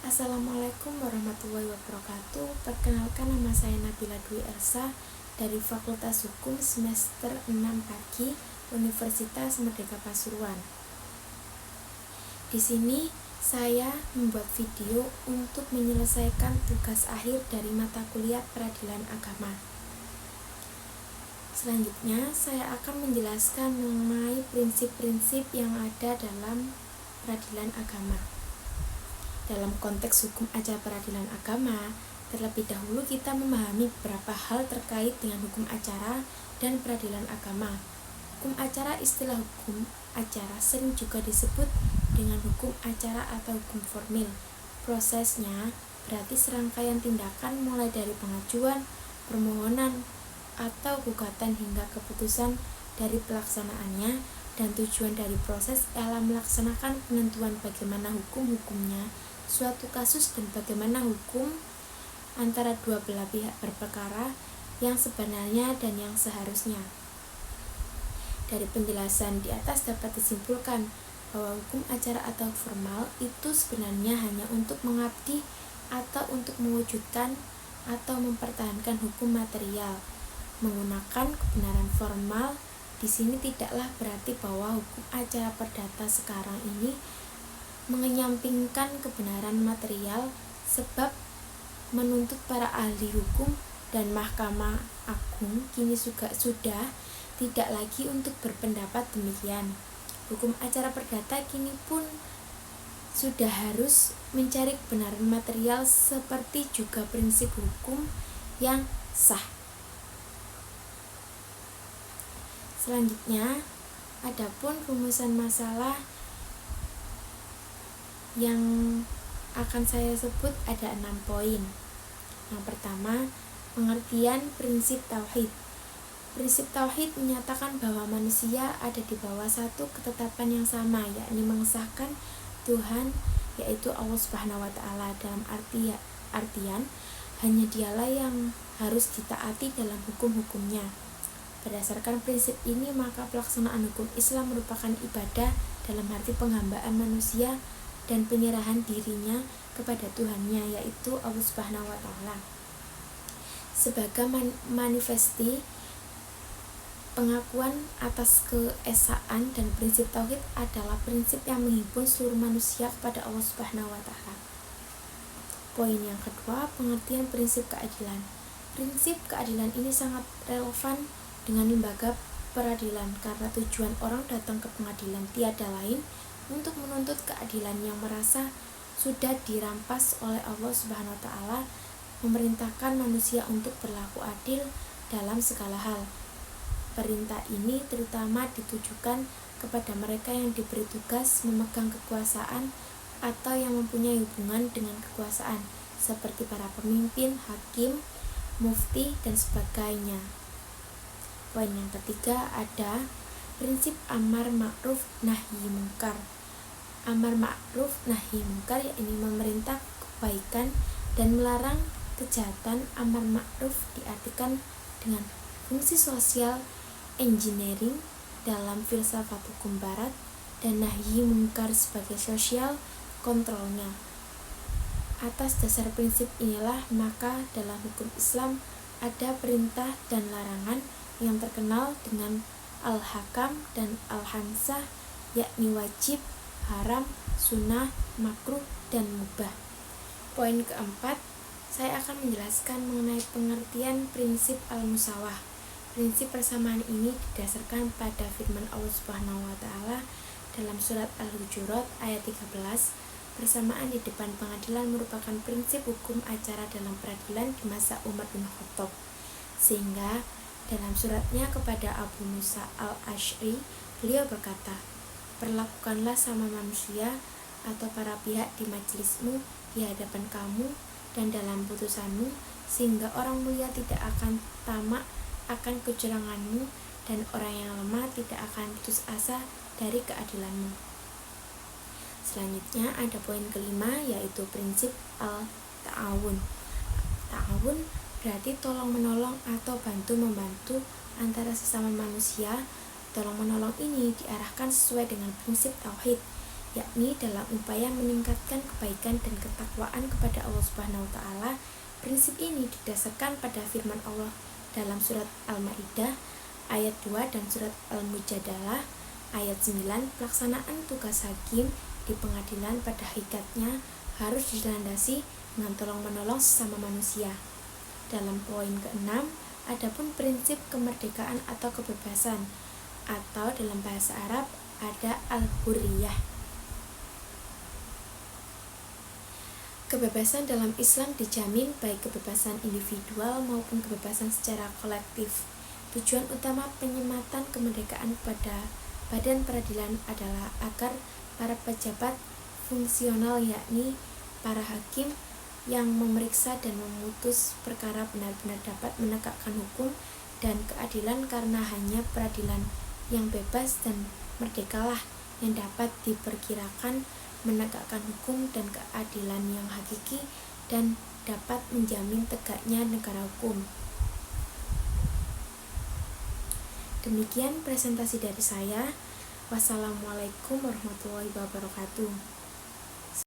Assalamualaikum warahmatullahi wabarakatuh. Perkenalkan, nama saya Nabila Dwi Elsa dari Fakultas Hukum semester 6 pagi Universitas Merdeka Pasuruan. Di sini saya membuat video untuk menyelesaikan tugas akhir dari mata kuliah Peradilan Agama. Selanjutnya, saya akan menjelaskan mengenai prinsip-prinsip yang ada dalam peradilan agama. Dalam konteks hukum acara peradilan agama, terlebih dahulu kita memahami beberapa hal terkait dengan hukum acara dan peradilan agama. Hukum acara, istilah hukum acara sering juga disebut dengan hukum acara atau hukum formil. Prosesnya berarti serangkaian tindakan mulai dari pengajuan, permohonan, atau gugatan hingga keputusan dari pelaksanaannya, dan tujuan dari proses ialah melaksanakan penentuan bagaimana hukum-hukumnya suatu kasus dan bagaimana hukum antara dua belah pihak berperkara yang sebenarnya dan yang seharusnya. Dari penjelasan di atas dapat disimpulkan bahwa hukum acara atau formal itu sebenarnya hanya untuk mengabdi atau untuk mewujudkan atau mempertahankan hukum material. Menggunakan kebenaran formal di sini tidaklah berarti bahwa hukum acara perdata sekarang ini mengenyampingkan kebenaran material, sebab menuntut para ahli hukum dan Mahkamah Agung kini juga sudah tidak lagi untuk berpendapat demikian. Hukum acara perdata kini pun sudah harus mencari kebenaran material seperti juga prinsip hukum yang sah. Selanjutnya, adapun rumusan masalah yang akan saya sebut ada 6 poin. Yang pertama, pengertian prinsip tauhid. Prinsip tauhid menyatakan bahwa manusia ada di bawah satu ketetapan yang sama, yakni mengesahkan Tuhan, yaitu Allah Subhanahu wa Ta'ala, dalam artian hanya Dialah yang harus ditaati dalam hukum-hukumnya. Berdasarkan prinsip ini, maka pelaksanaan hukum Islam merupakan ibadah dalam arti penghambaan manusia dan penyerahan dirinya kepada Tuhannya, yaitu Allah Subhanahu wa Ta'ala. Sebagai manifesti pengakuan atas keesaan dan prinsip tauhid adalah prinsip yang menghimpun seluruh manusia kepada Allah Subhanahu wa Ta'ala. Poin yang kedua, pengertian prinsip keadilan. Prinsip keadilan ini sangat relevan dengan lembaga peradilan karena tujuan orang datang ke pengadilan tiada lain untuk menuntut keadilan yang merasa sudah dirampas oleh Allah Subhanahu wa Ta'ala, memerintahkan manusia untuk berlaku adil dalam segala hal. Perintah ini terutama ditujukan kepada mereka yang diberi tugas memegang kekuasaan atau yang mempunyai hubungan dengan kekuasaan, seperti para pemimpin, hakim, mufti, dan sebagainya. Poin yang ketiga ada prinsip amar ma'ruf nahi mungkar. Amar ma'ruf nahi mungkar yakni memerintah kebaikan dan melarang kejahatan. Amar ma'ruf diartikan dengan fungsi sosial engineering dalam filsafat hukum barat, dan nahi mungkar sebagai sosial kontrolnya. Atas dasar prinsip inilah maka dalam hukum Islam ada perintah dan larangan yang terkenal dengan al-hakam dan al-hamsah, yakni wajib, haram, sunnah, makruh, dan mubah. Poin keempat, saya akan menjelaskan mengenai pengertian prinsip al-musawah. Prinsip persamaan ini didasarkan pada firman Allah Subhanahu wa Ta'ala dalam surat Al-Hujurat ayat 13. Persamaan di depan pengadilan merupakan prinsip hukum acara dalam peradilan di masa Umar bin Khattab. Sehingga dalam suratnya kepada Abu Musa al-Asy'ari, beliau berkata, "Perlakukanlah sama manusia atau para pihak di majelismu di hadapan kamu dan dalam putusanmu, sehingga orang mulia tidak akan tamak akan kecuranganmu dan orang yang lemah tidak akan putus asa dari keadilanmu." Selanjutnya ada poin kelima, yaitu prinsip al-ta'awun. Ta'awun berarti tolong-menolong atau bantu-membantu antara sesama manusia. Tolong-menolong ini diarahkan sesuai dengan prinsip tauhid, yakni dalam upaya meningkatkan kebaikan dan ketakwaan kepada Allah Subhanahu wa taala. Prinsip ini didasarkan pada firman Allah dalam surat Al-Maidah ayat 2 dan surat Al-Mujadalah ayat 9. Pelaksanaan tugas hakim di pengadilan pada hakikatnya harus dilandasi dengan tolong-menolong sesama manusia. Dalam poin ke-6, adapun prinsip kemerdekaan atau kebebasan, atau dalam bahasa Arab ada al-hurriyah. Kebebasan dalam Islam dijamin baik kebebasan individual maupun kebebasan secara kolektif. Tujuan utama penyematan kemerdekaan pada badan peradilan adalah agar para pejabat fungsional, yakni para hakim yang memeriksa dan memutus perkara, benar-benar dapat menegakkan hukum dan keadilan, karena hanya peradilan yang bebas dan merdekalah yang dapat diperkirakan menegakkan hukum dan keadilan yang hakiki dan dapat menjamin tegaknya negara hukum. Demikian presentasi dari saya. Wassalamualaikum warahmatullahi wabarakatuh.